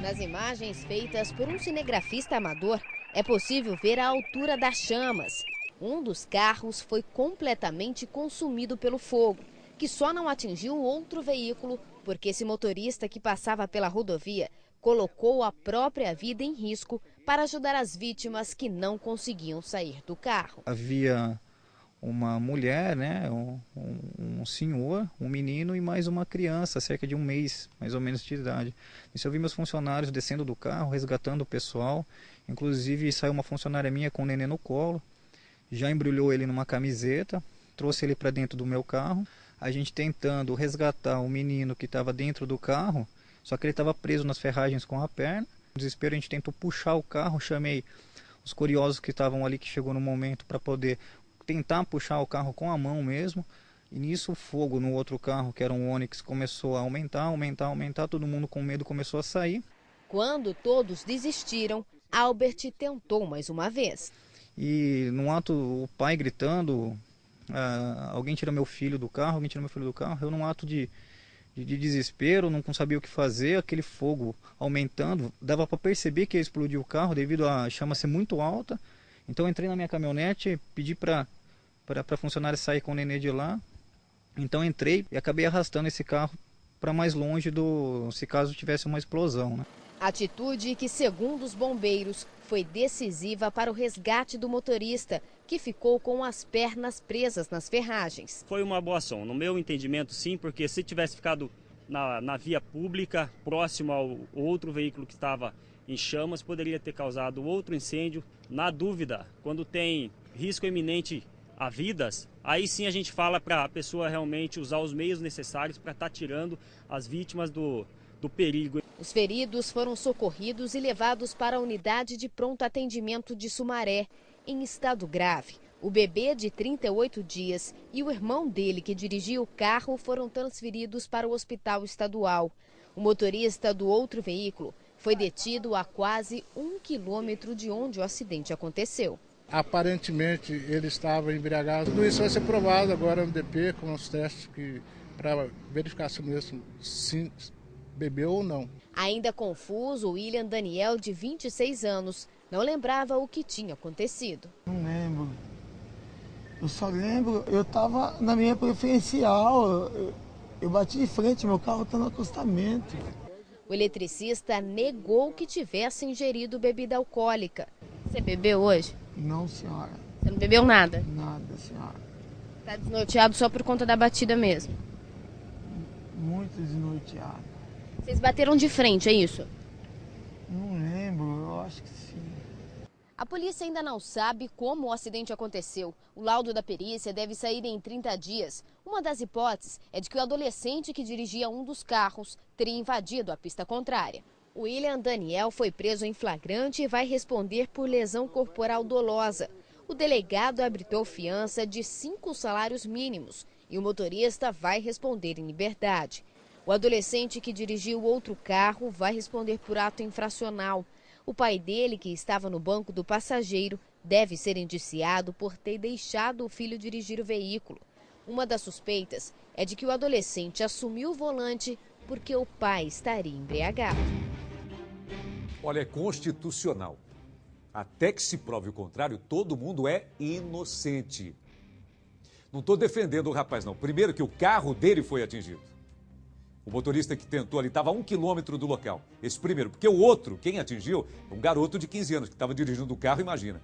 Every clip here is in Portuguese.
Nas imagens feitas por um cinegrafista amador, é possível ver a altura das chamas. Um dos carros foi completamente consumido pelo fogo, que só não atingiu outro veículo porque esse motorista que passava pela rodovia colocou a própria vida em risco para ajudar as vítimas que não conseguiam sair do carro. Havia uma mulher, né, um senhor, um menino e mais uma criança, cerca de um mês, mais ou menos, de idade. E eu vi meus funcionários descendo do carro, resgatando o pessoal. Inclusive saiu uma funcionária minha com o neném no colo, já embrulhou ele numa camiseta, trouxe ele para dentro do meu carro. A gente tentando resgatar o menino que estava dentro do carro, só que ele estava preso nas ferragens com a perna. No desespero a gente tentou puxar o carro, chamei os curiosos que estavam ali, que chegou no momento, para poder tentar puxar o carro com a mão mesmo. E nisso o fogo no outro carro, que era um Onix, começou a aumentar, todo mundo com medo começou a sair. Quando todos desistiram, Albert tentou mais uma vez. E no ato, o pai gritando, alguém tira meu filho do carro, eu num ato de desespero, não sabia o que fazer, aquele fogo aumentando, dava para perceber que ia explodir o carro devido à chama ser muito alta. Então eu entrei na minha caminhonete, pedi para a funcionária sair com o nenê de lá. Então entrei e acabei arrastando esse carro para mais longe se caso tivesse uma explosão, né? Atitude que, segundo os bombeiros, foi decisiva para o resgate do motorista, que ficou com as pernas presas nas ferragens. Foi uma boa ação, no meu entendimento sim, porque se tivesse ficado na via pública, próximo ao outro veículo que estava em chamas, poderia ter causado outro incêndio. Na dúvida, quando tem risco iminente a vidas, aí sim a gente fala para a pessoa realmente usar os meios necessários para estar tirando as vítimas do perigo. Os feridos foram socorridos e levados para a unidade de pronto atendimento de Sumaré, em estado grave. O bebê de 38 dias e o irmão dele, que dirigia o carro, foram transferidos para o hospital estadual. O motorista do outro veículo foi detido a quase 1 quilômetro de onde o acidente aconteceu. Aparentemente ele estava embriagado. Tudo isso vai ser provado agora no DP com os testes para verificação mesmo se bebeu ou não. Ainda confuso, William Daniel, de 26 anos, não lembrava o que tinha acontecido. Não lembro. Eu só lembro, eu estava na minha preferencial, eu bati de frente, meu carro está no acostamento. O eletricista negou que tivesse ingerido bebida alcoólica. Você bebeu hoje? Não, senhora. Você não bebeu nada? Nada, senhora. Está desnorteado só por conta da batida mesmo? Muito desnorteado. Vocês bateram de frente, é isso? Não lembro, eu acho que sim. A polícia ainda não sabe como o acidente aconteceu. O laudo da perícia deve sair em 30 dias. Uma das hipóteses é de que o adolescente que dirigia um dos carros teria invadido a pista contrária. O William Daniel foi preso em flagrante e vai responder por lesão corporal dolosa. O delegado abritou fiança de 5 salários mínimos e o motorista vai responder em liberdade. O adolescente que dirigiu outro carro vai responder por ato infracional. O pai dele, que estava no banco do passageiro, deve ser indiciado por ter deixado o filho dirigir o veículo. Uma das suspeitas é de que o adolescente assumiu o volante porque o pai estaria embriagado. Olha, é constitucional. Até que se prove o contrário, todo mundo é inocente. Não estou defendendo o rapaz, não. Primeiro que o carro dele foi atingido. O motorista que tentou ali estava a 1 quilômetro do local. Esse primeiro, porque o outro, quem atingiu, é um garoto de 15 anos que estava dirigindo o carro, imagina.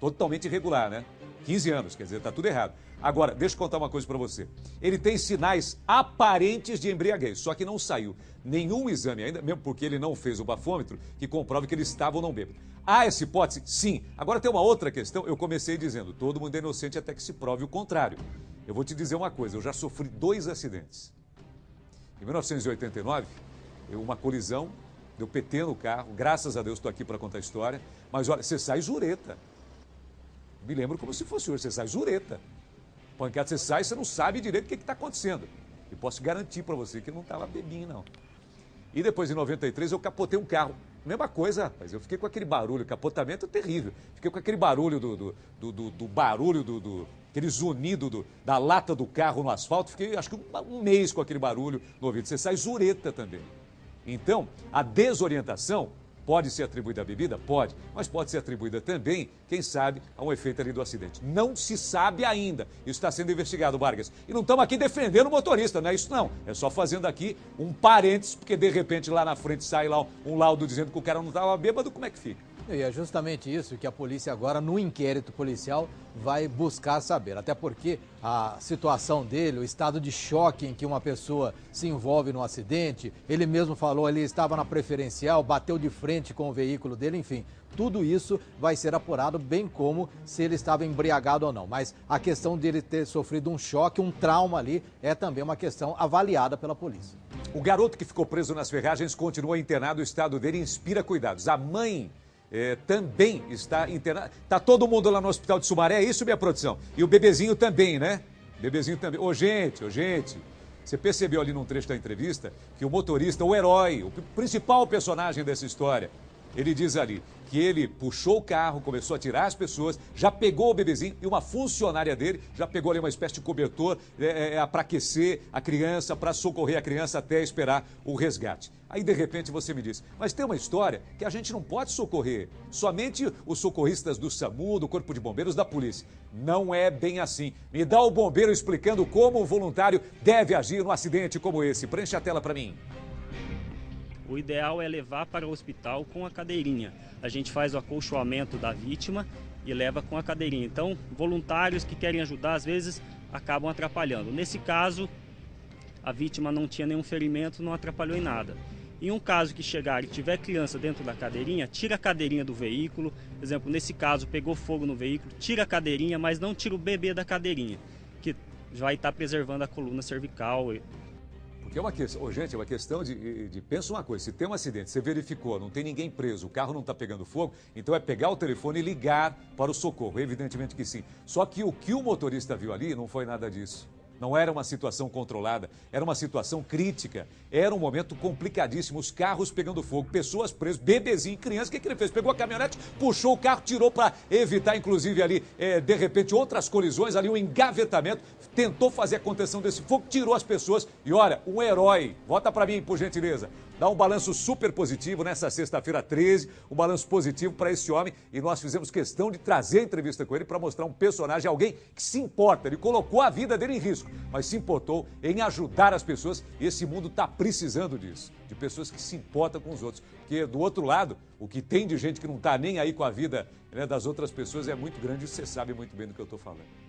Totalmente irregular, né? 15 anos, quer dizer, está tudo errado. Agora, deixa eu contar uma coisa para você. Ele tem sinais aparentes de embriaguez, só que não saiu nenhum exame ainda, mesmo porque ele não fez o bafômetro, que comprove que ele estava ou não bêbado. Há essa hipótese? Sim. Agora tem uma outra questão, eu comecei dizendo, todo mundo é inocente até que se prove o contrário. Eu vou te dizer uma coisa, eu já sofri 2 acidentes. Em 1989, uma colisão, deu PT no carro, graças a Deus estou aqui para contar a história, mas olha, você sai zureta. Me lembro como se fosse hoje, você sai zureta. Pancada, você sai, você não sabe direito o que está acontecendo. E posso garantir para você que não estava bebinho, não. E depois, em 93, eu capotei um carro. Mesma coisa, rapaz, eu fiquei com aquele barulho, capotamento terrível. Fiquei com aquele barulho aquele zunido da lata do carro no asfalto. Fiquei, acho que um mês com aquele barulho no ouvido. Você sai zureta também. Então, a desorientação pode ser atribuída à bebida? Pode, mas pode ser atribuída também, quem sabe, a um efeito ali do acidente. Não se sabe ainda. Isso está sendo investigado, Vargas. E não estamos aqui defendendo o motorista, não é isso não. É só fazendo aqui um parênteses, porque de repente lá na frente sai lá um laudo dizendo que o cara não estava bêbado, como é que fica? E é justamente isso que a polícia agora, no inquérito policial, vai buscar saber. Até porque a situação dele, o estado de choque em que uma pessoa se envolve no acidente, ele mesmo falou, ele estava na preferencial, bateu de frente com o veículo dele, enfim. Tudo isso vai ser apurado, bem como se ele estava embriagado ou não. Mas a questão dele ter sofrido um choque, um trauma ali, é também uma questão avaliada pela polícia. O garoto que ficou preso nas ferragens continua internado, o estado dele inspira cuidados. A mãe também está internado. Está todo mundo lá no hospital de Sumaré, é isso, minha produção? E o bebezinho também, né? Bebezinho também. Ô, gente, você percebeu ali num trecho da entrevista que o motorista, o herói, o principal personagem dessa história, ele diz ali que ele puxou o carro, começou a tirar as pessoas, já pegou o bebezinho e uma funcionária dele já pegou ali uma espécie de cobertor para aquecer a criança, para socorrer a criança até esperar o resgate. Aí, de repente, você me diz, mas tem uma história que a gente não pode socorrer somente os socorristas do SAMU, do Corpo de Bombeiros, da polícia. Não é bem assim. Me dá o bombeiro explicando como o voluntário deve agir num acidente como esse. Preenche a tela para mim. O ideal é levar para o hospital com a cadeirinha. A gente faz o acolchoamento da vítima e leva com a cadeirinha. Então, voluntários que querem ajudar, às vezes, acabam atrapalhando. Nesse caso, a vítima não tinha nenhum ferimento, não atrapalhou em nada. Em um caso que chegar e tiver criança dentro da cadeirinha, tira a cadeirinha do veículo. Por exemplo, nesse caso, pegou fogo no veículo, tira a cadeirinha, mas não tira o bebê da cadeirinha, que vai estar preservando a coluna cervical. Porque é uma questão, gente, é uma questão de pensa uma coisa, se tem um acidente, você verificou, não tem ninguém preso, o carro não está pegando fogo, então é pegar o telefone e ligar para o socorro, evidentemente que sim. Só que o motorista viu ali não foi nada disso. Não era uma situação controlada, era uma situação crítica, era um momento complicadíssimo, os carros pegando fogo, pessoas presas, bebezinho, criança, o que ele fez? Pegou a caminhonete, puxou o carro, tirou para evitar, inclusive, ali, de repente, outras colisões, ali um engavetamento, tentou fazer a contenção desse fogo, tirou as pessoas e, olha, um herói, volta para mim, por gentileza, dá um balanço super positivo nessa sexta-feira 13, um balanço positivo para esse homem e nós fizemos questão de trazer a entrevista com ele para mostrar um personagem, alguém que se importa, ele colocou a vida dele em risco, mas se importou em ajudar as pessoas e esse mundo está precisando disso, de pessoas que se importam com os outros, porque do outro lado, o que tem de gente que não está nem aí com a vida, né, das outras pessoas é muito grande e você sabe muito bem do que eu estou falando.